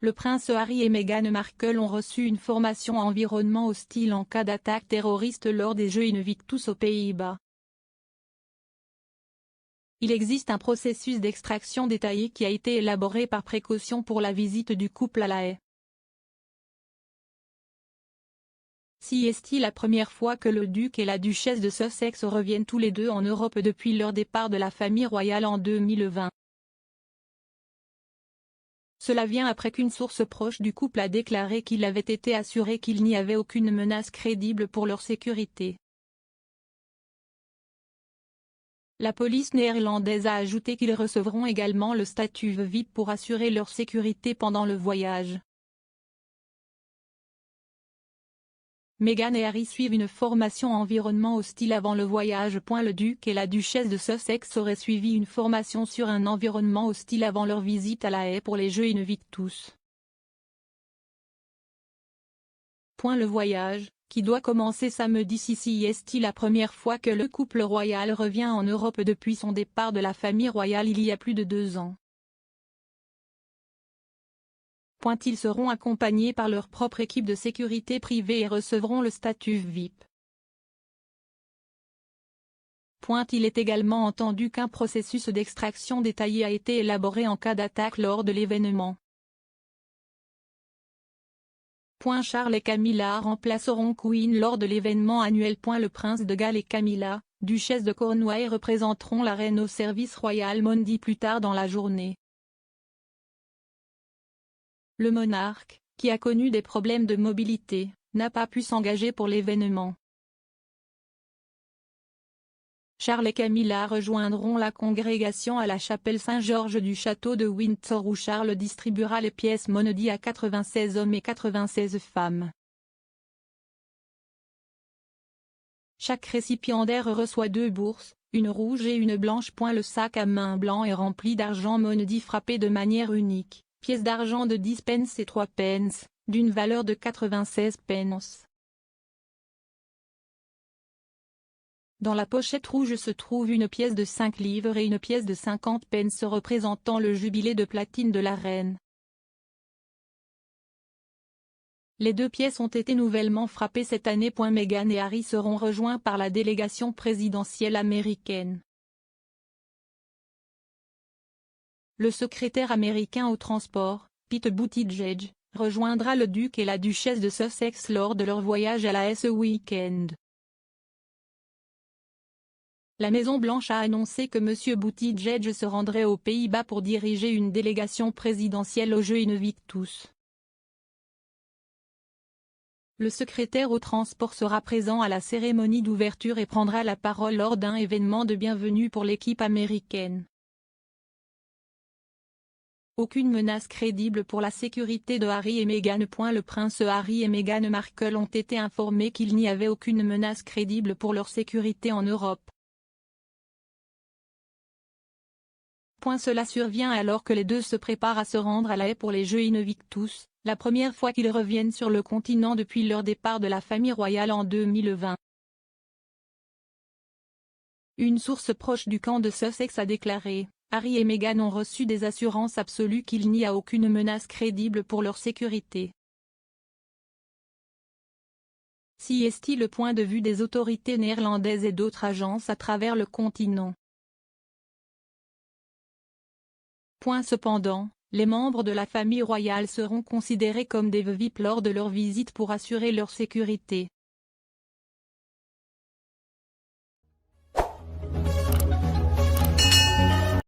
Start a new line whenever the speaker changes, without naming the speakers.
Le prince Harry et Meghan Markle ont reçu une formation environnement hostile en cas d'attaque terroriste lors des Jeux Invictus aux Pays-Bas. Il existe un processus d'extraction détaillé qui a été élaboré par précaution pour la visite du couple à La Haye. Si est-il la première fois que le duc et la duchesse de Sussex reviennent tous les deux en Europe depuis leur départ de la famille royale en 2020. Cela vient après qu'une source proche du couple a déclaré qu'il avait été assuré qu'il n'y avait aucune menace crédible pour leur sécurité. La police néerlandaise a ajouté qu'ils recevront également le statut VIP pour assurer leur sécurité pendant le voyage. Meghan et Harry suivent une formation environnement hostile avant le voyage. Le duc et la duchesse de Sussex auraient suivi une formation sur un environnement hostile avant leur visite à La Haye pour les Jeux Invictus. Le voyage, qui doit commencer samedi. Si est-il la première fois que le couple royal revient en Europe depuis son départ de la famille royale il y a plus de 2 ans. Ils seront accompagnés par leur propre équipe de sécurité privée et recevront le statut VIP. Il est également entendu qu'un processus d'extraction détaillé a été élaboré en cas d'attaque lors de l'événement. Charles et Camilla remplaceront Queen lors de l'événement annuel. Le prince de Galles et Camilla, duchesse de Cornouailles représenteront la reine au service royal mardi plus tard dans la journée. Le monarque, qui a connu des problèmes de mobilité, n'a pas pu s'engager pour l'événement. Charles et Camilla rejoindront la congrégation à la chapelle Saint-Georges du château de Windsor où Charles distribuera les pièces mardi à 96 hommes et 96 femmes. Chaque récipiendaire reçoit 2 bourses, une rouge et une blanche. Le sac à main blanc est rempli d'argent mardi frappé de manière unique, pièces d'argent de 10 pence et 3 pence, d'une valeur de 96 pence. Dans la pochette rouge se trouve une pièce de 5 livres et une pièce de 50 pence représentant le jubilé de platine de la reine. Les 2 pièces ont été nouvellement frappées cette année. Meghan et Harry seront rejoints par la délégation présidentielle américaine. Le secrétaire américain au transport, Pete Buttigieg, rejoindra le duc et la duchesse de Sussex lors de leur voyage à La Haye ce week-end. La Maison-Blanche a annoncé que M. Buttigieg se rendrait aux Pays-Bas pour diriger une délégation présidentielle aux Jeux Invictus. Le secrétaire au transport sera présent à la cérémonie d'ouverture et prendra la parole lors d'un événement de bienvenue pour l'équipe américaine. Aucune menace crédible pour la sécurité de Harry et Meghan. Le prince Harry et Meghan Markle ont été informés qu'il n'y avait aucune menace crédible pour leur sécurité en Europe. Cela survient alors que les deux se préparent à se rendre à La Haye pour les Jeux Invictus, la première fois qu'ils reviennent sur le continent depuis leur départ de la famille royale en 2020. Une source proche du camp de Sussex a déclaré: Harry et Meghan ont reçu des assurances absolues qu'il n'y a aucune menace crédible pour leur sécurité. Si est-il le point de vue des autorités néerlandaises et d'autres agences à travers le continent. Cependant, les membres de la famille royale seront considérés comme des VIP lors de leur visite pour assurer leur sécurité.